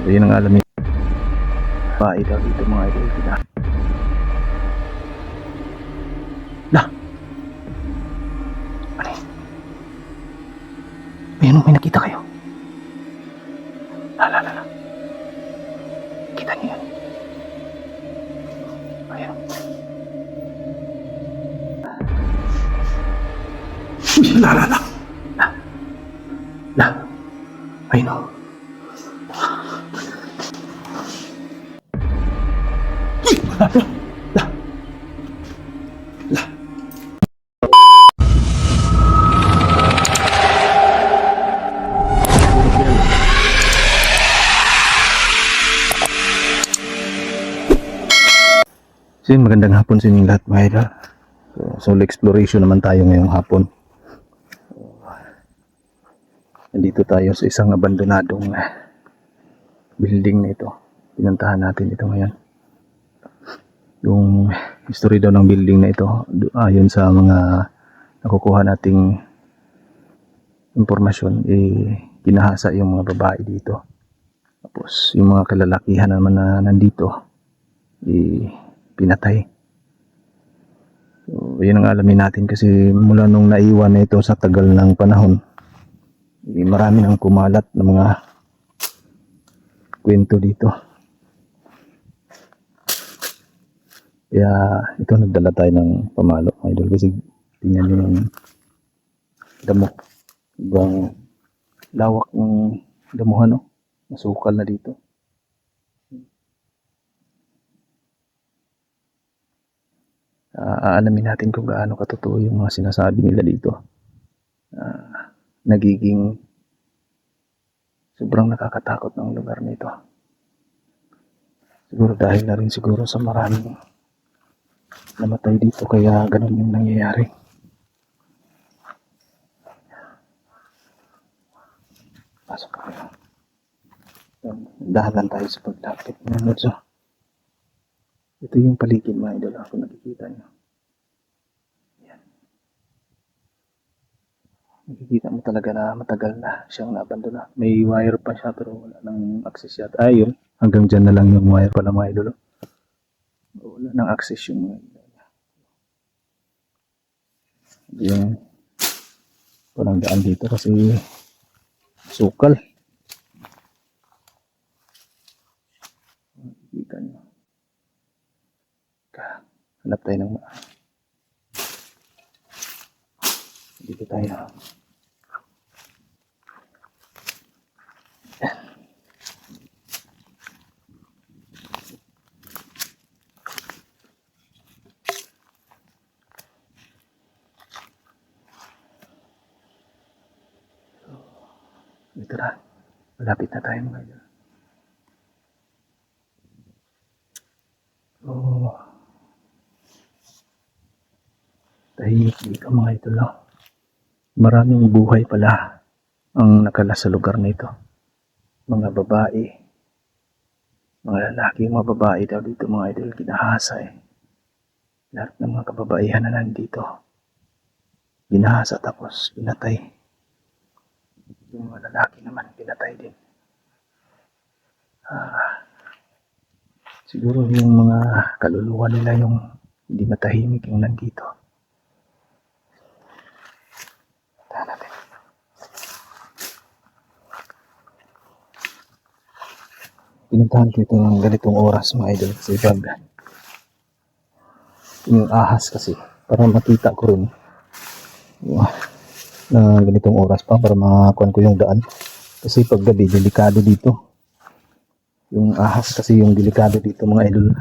Yun ang alam niyo. Bahay daw dito mga idol. Lah! Ano yun? May nakita kayo. La. Kita niyo yan. Ayan. La. Ayun o. La. So yun, magandang hapon sa inyong lahat mga idol. Solo exploration naman tayo ngayong hapon. Nandito tayo sa isang abandonadong building na ito. Pinuntahan natin ito ngayon. Yung history daw ng building na ito, ayon sa mga nakukuha nating impormasyon, kinahasa yung mga babae dito. Tapos yung mga kalalakihan naman na nandito, pinatay. So, yun ang alamin natin kasi mula nung naiwan na ito sa tagal ng panahon, marami nang kumalat na mga kwento dito. Kaya ito, nagdala tayo ng pamalo idol kasi tingnan nyo yung damo. Ibang lawak ng damuhan, no? Nasukal na dito. Aalamin natin kung gaano katotoo yung mga sinasabi nila dito. Nagiging sobrang nakakatakot ng lugar nito. Siguro dahil na rin siguro sa maraming namatay dito kaya ganun yung nangyayari. Pasok kami. Dahan lang tayo sa paglapit. So, ito yung paligid mga idol, kung nakikita nyo. Yan. Nakikita mo talaga na matagal na siyang naabandona. May wire pa siya pero wala nang access yata. Ayun, hanggang dyan na lang yung wire pala mga idol. Wala nang access yung mga idol. Yung parang daan dito kasi sukal. Nakikita nyo. Hanap tayo ng dito tayo. Dito na. Malapit na tayo mga idol. Oh. Tahimik dito mga idol. Maraming buhay pala ang nakala sa lugar na ito. Mga babae. Mga lalaki, mga babae daw dito mga idol. Ginahasa lahat ng mga kababaihan na nandito. Ginahasa tapos pinatay. Yung mga lalaki naman pinatay din. Siguro yung mga kaluluwa nila yung hindi matahimik yung nandito. Tahan natin. Pinuntahan ko ito ng ganitong oras mga idol kasi pag yung ahas kasi para makita ko rin na ganitong oras pa para makakuha ko yung daan kasi pag gabi delikado dito yung ahas kasi yung delikado dito mga idol.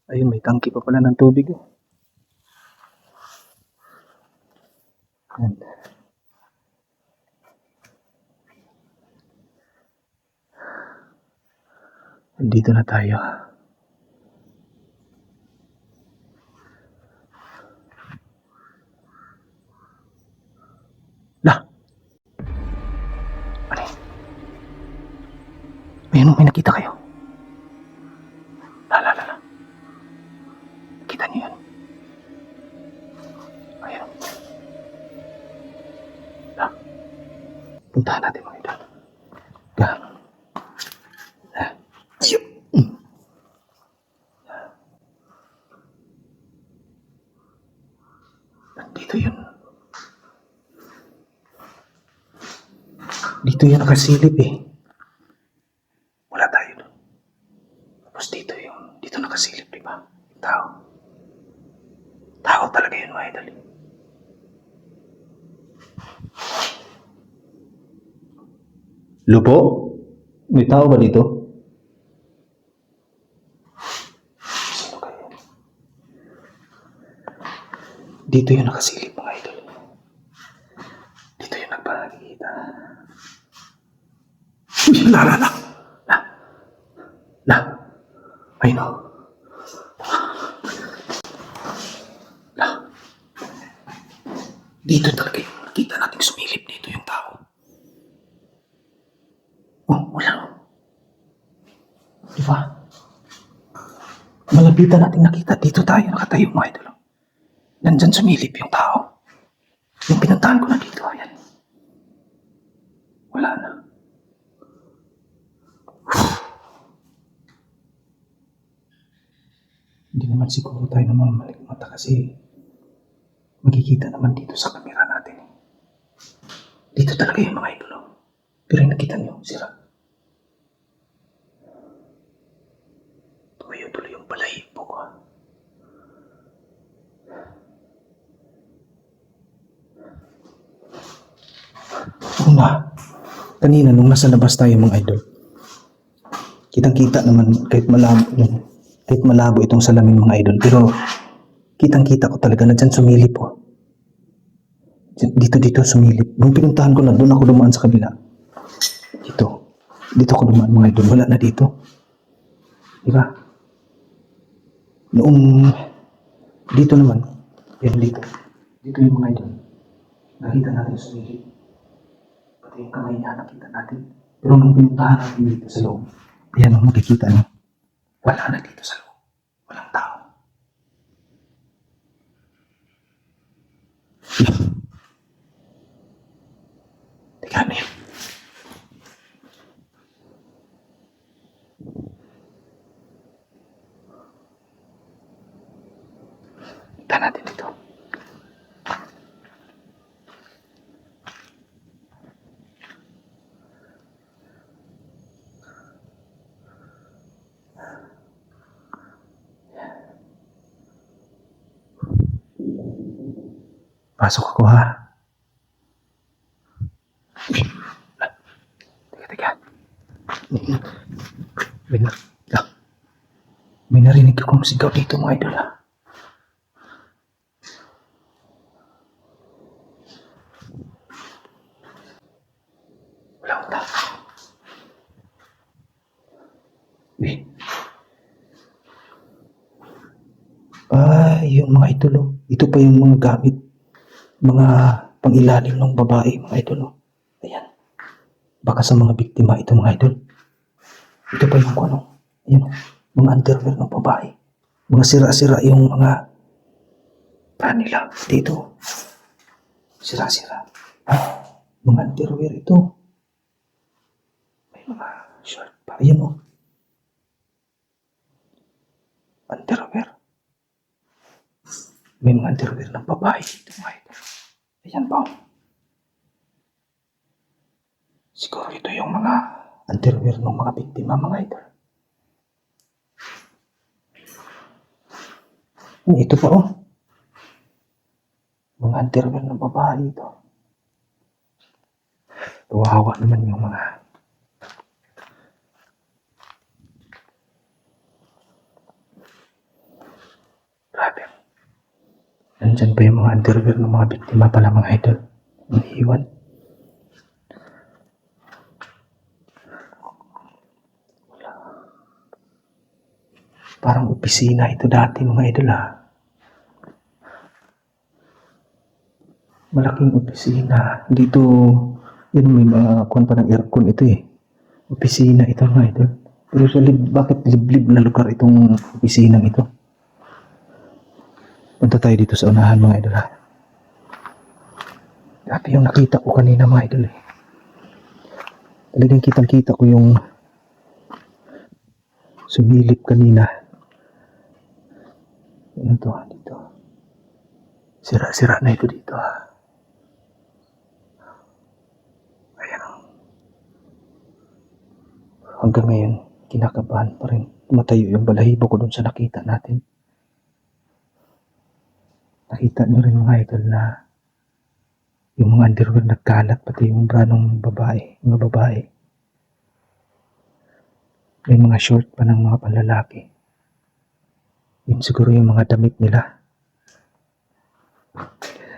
Ayun, may tangki pa pala ng tubig. Ayan. Dito na tayo. Lah! Ano yun? May nakita kayo. La. Kita niyo yan. Ayan. La. Puntahan natin mga idol. Dito yung nakasilip eh. Wala tayo doon. Tapos dito nakasilip, di ba? Tao. Tao talaga yun, mga idol. Lupo? May tao ba dito? Sino kaya? Dito yung nakasilip, mga idol. Dito yung nagpakikita. Uy, la. Ay no. La. Dito talaga yung nakita nating sumilip dito yung tao. Oh, wala. Di ba? Malapitan natin nakita. Dito tayo nakatayo, mga idol. Nandyan sumilip yung tao. Yung pinuntahan ko na dito, ayan. Wala na. Hindi naman siguro tayo namamalik mata kasi makikita naman dito sa kamera natin. Dito talaga yung mga idol. Pero yung nakita niyo, sira. Tuloy yung balahibo ko. Kanina nung nasa labas tayo mga idol, kitang-kita naman kahit malabo itong salamin mga idol, pero kitang-kita ko talaga na dyan sumilip po. Dito sumilip. Nung pinuntahan ko na, doon ako dumaan sa kabila. Dito ako dumaan mga idol. Wala na dito. Diba? Noong dito naman, yan dito. Dito yung mga idol. Nakita natin sumilip. Pati yung kamay niya nakita natin. Pero nung pinuntahan natin dito sa loob, ayan ang makikita niyo. Wala na dito sa loob. Walang tao. Teka na yun. Tignan natin dito. Pasok ako ha. Teka. May narinig akong sigaw dito mga idol ha. Walang tao. Yung mga idol oh. Ito pa yung mga gamit. Mga pangilalim ng babae mga idol oh. Ayan. Baka sa mga biktima ito mga idol. Ito pa yung ano. Ayan oh. Mga underwear ng babae. Mga sira-sira yung mga panila dito. Sira-sira. Mga underwear ito. May mga short pa. Ayan oh. Underwear. May mga underwear ng babae dito mga idol. Ayan ba? Siguro ito yung mga underwear ng mga biktima mga idol. Ito pa oh. Mga underwear ng babae ito. Kawawa naman yung mga grabe. Nandyan pa yung mga underwear ng mga biktima pala mga idol. Ang iwan. Parang opisina ito dati mga idol ha. Malaking opisina. Dito, yun may mga kuwan pa ng aircon ito eh. Opisina ito mga idol. Pero sa bakit liblib na lugar itong opisinang ito? Punta tayo dito sa unahan mga idol ha. Dati yung nakita ko kanina mga idol eh. Talagang kitang-kita ko yung sumilip kanina. Ano to dito? Sira-sira na ito dito ha. Ayan o. Hanggang ngayon, kinakabahan pa rin. Matayo yung balahibo ko dun sa nakita natin. Nakita nyo rin mga idol na yung mga underwear nagkalat, pati yung bra ng babae, mga babae. May mga short pa ng mga panlalaki. Yun siguro yung mga damit nila.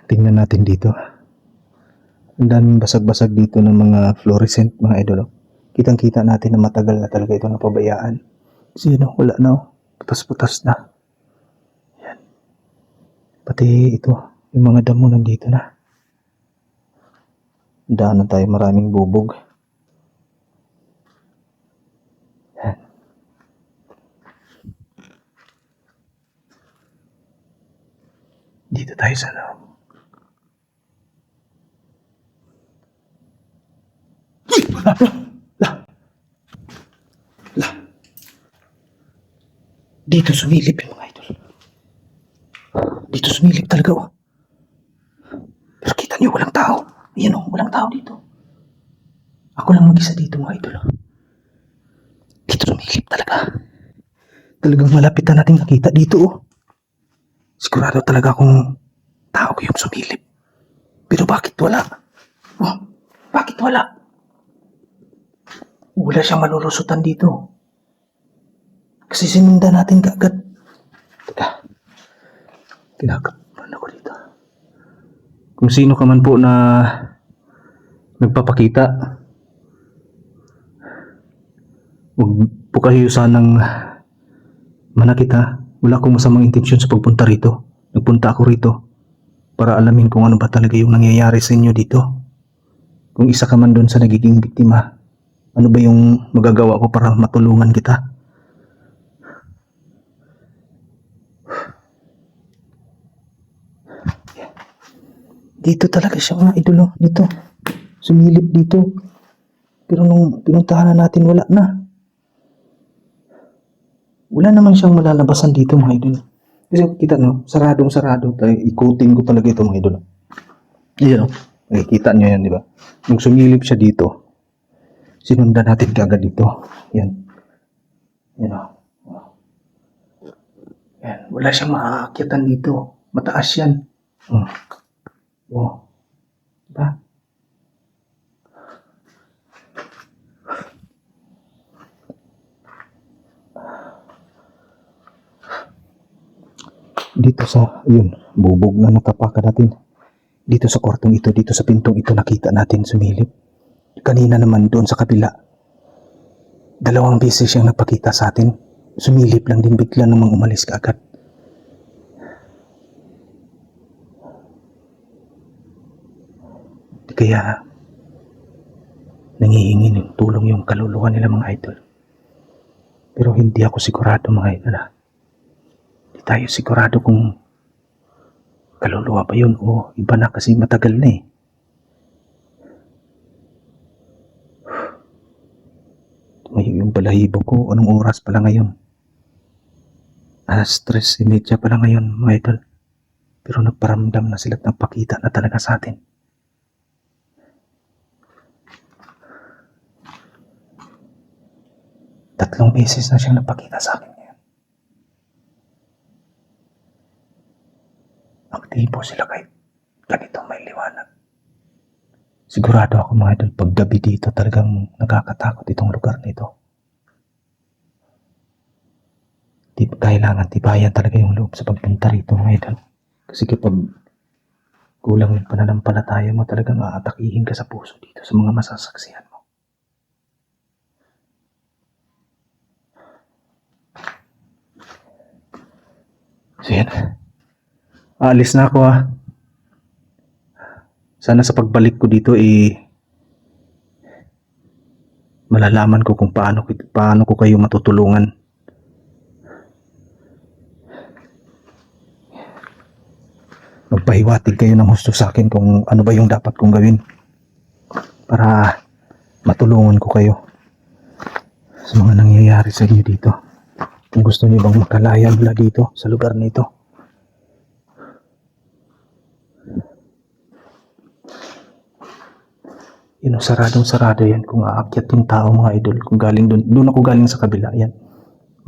Tingnan natin dito. Ang daming basag-basag dito ng mga fluorescent, mga idol. Kitang-kita natin na matagal na talaga ito napabayaan. Kasi wala na. Putas-putas na. Yan. Pati ito, yung mga damo nandito na. Daanan tayo, maraming bubog. Yan. Dito tayo sa loob. Dito sumilip yung mga idol. Dito sumilip talaga, oh. Pero kita niyo, walang tao. Ayan, oh, walang tao dito. Ako lang mag-isa dito, mga idol. Dito sumilip talaga. Talagang malapit na natin nakita dito, oh. Sigurado talaga kung tao yung sumilip. Pero bakit wala? Oh, bakit wala? Wala siyang malulusutan dito. Kasi sinundan natin kaagad. Teka. Kinakabahan ako dito. Kung sino ka man po na nagpapakita, huwag po kayo sanang manakit, ha. Wala akong masamang intensyon sa pagpunta rito. Nagpunta ako rito para alamin kung ano ba talaga yung nangyayari sa inyo dito. Kung isa ka man doon sa nagiging biktima, ano ba yung magagawa ko para matulungan kita? Dito talaga siya, mga idolo. Dito. Sumilip dito. Pero nung pinuntahan na natin, wala na. Wala naman siyang malalabasan dito, mga idolo. Kasi kita no, saradong-sarado. Ikutin ko talaga ito, mga idolo. Ayan o. Kita nyo yan, di ba? Nung sumilip siya dito, sinundan natin kaagad dito. Yan. Yan o. Yan. Wala siyang maaakyatan dito. Mataas yan. Oh. Diba? Dito sa, yun, bubog na natapakan natin. Dito sa kwartong ito, dito sa pintong ito, nakita natin sumilip. Kanina naman doon sa kabila, 2 beses siyang napakita sa atin. Sumilip lang din, bigla namang umalis kaagad. Kaya nangihingi ng tulong yung kaluluwa nila, mga idol. Pero hindi ako sigurado, mga idol. Hindi tayo sigurado kung kaluluwa ba yun o iba na, kasi matagal na eh. Tumayo yung balahibo ko. Anong oras pala ngayon? 3:30 pala ngayon, mga idol. Pero nagparamdam na sila, nagpakita na talaga sa atin. Tatlong beses na siyang napakita sa akin ngayon. Aktibo sila kahit ganito may liwanag. Sigurado ako, mga idol, pag gabi dito talagang nakakatakot itong lugar nito. Kailangan tibayan talaga yung loob sa pagpunta rito, mga idol. Kasi kapag kulang yung pananampalataya mo, talagang aatakihin ka sa puso dito sa mga masasaksihan mo. So yan. Aalis na ako, ha. Sana sa pagbalik ko dito malalaman ko kung paano ko kayo matutulungan. Magpahiwatig kayo ng husto sa akin kung ano ba yung dapat kong gawin para matulungan ko kayo sa mga nangyayari sa inyo dito. Kung gusto niyo bang makalaya mula dito sa lugar nito. Yun, saradong sarado yan kung aakyat yung tao mga idol. Kung galing doon ako galing sa kabila, yan.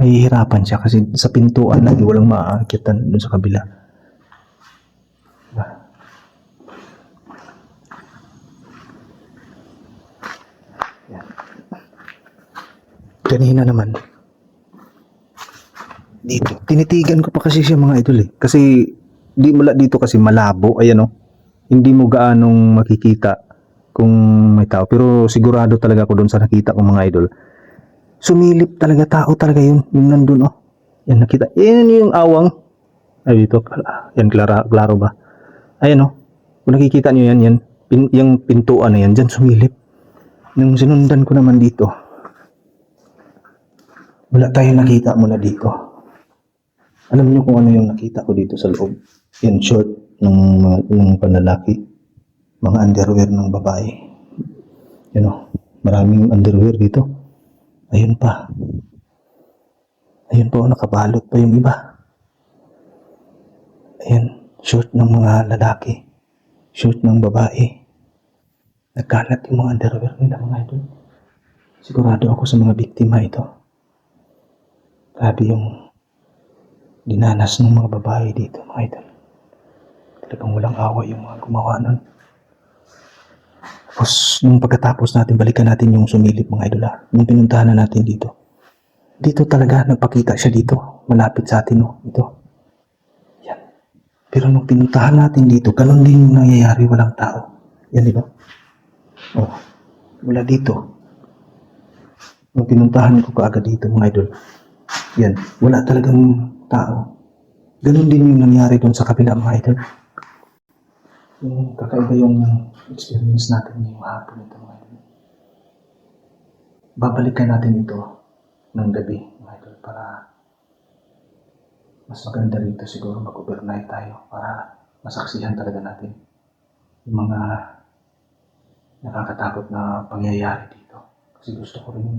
Mahihirapan siya kasi sa pintuan lagi walang maaakyatan doon sa kabila. Diba? Yan. Kanina naman, dito, tinitigan ko pa kasi siya mga idol eh. Kasi di mula dito kasi malabo, ayan oh. Hindi mo gaanong makikita kung may tao. Pero sigurado talaga ako doon sa nakita ko mga idol. Sumilip talaga, tao talaga yun. Yung nandun oh. Yan nakita. Yan yung awang. Ay dito, yan klaro ba? Ayan oh. Kung nakikita nyo yan, yan. Yung pintuan na yan, dyan sumilip. Nung sinundan ko naman dito, wala tayong nakita mula dito. Alam niyo kung ano yung nakita ko dito sa loob? Yan, short ng panlalaki. Mga underwear ng babae. Yan o, maraming underwear dito. Ayun pa. Ayun pa, nakabalot pa yung iba. Ayan, short ng mga lalaki. Short ng babae. Nagkalat yung mga underwear nila mga idol. Sigurado ako sa mga biktima ito. Grabe yung dinanas ng mga babae dito mga idol. Talagang walang awa yung mga gumawa nun. Tapos yung pagkatapos natin, balikan natin yung sumilip mga idol ha. Yung pinuntahan na natin dito. Dito talaga nagpakita siya dito. Malapit sa atin oh. Ito. Yan. Pero nung pinuntahan natin dito, ganun din yung nangyayari, walang tao. Yan di ba? Oh. Wala dito. Nung pinuntahan ko kaagad dito mga idol. Yan. Wala talagang tao. Ganun din yung nangyari doon sa kabila mga idol. Yung kakaiba yung experience natin ngayong hapon ito mga idol. Babalikan natin ito ng gabi mga idol para mas maganda rito siguro mag-overnight tayo para masaksihan talaga natin yung mga nakakatakot na pangyayari dito. Kasi gusto ko rin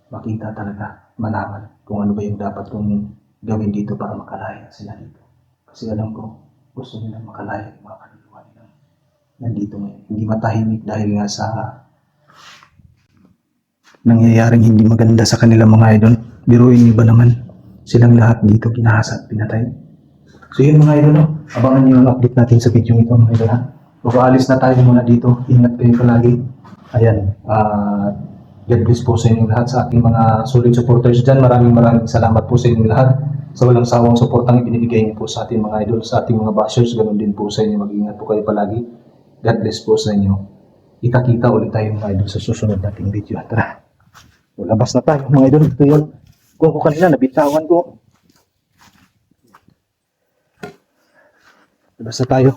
makita talaga, malaman kung ano ba yung dapat kong gawin dito para makalaya sila dito. Kasi alam ko, gusto nila makalaya yung mga kaluluwa nila nandito ngayon. Hindi matahimik dahil nga sa nangyayaring hindi maganda sa kanilang mga idol. Biruin niyo ba naman, silang lahat dito ginahasa at pinatay. So yun mga idol, no? Abangan niyo ang update natin sa video ito mga idol ha. Pag-aalis na tayo muna dito, ingat kayo palagi. Ayan, God bless po sa inyong lahat, sa ating mga solid supporters dyan. Maraming salamat po sa inyong lahat sa walang sawang suportang ibinibigay niyo po sa ating mga idol, sa ating mga bashers. Ganun din po sa inyo, mag-ingat po kayo palagi. God bless po sa inyo. Kita-kita ulit tayo mga idol sa susunod nating video. Tara, labas na tayo mga idol. Ito yun, kung ko kanina nabitawan ko. Labas na tayo.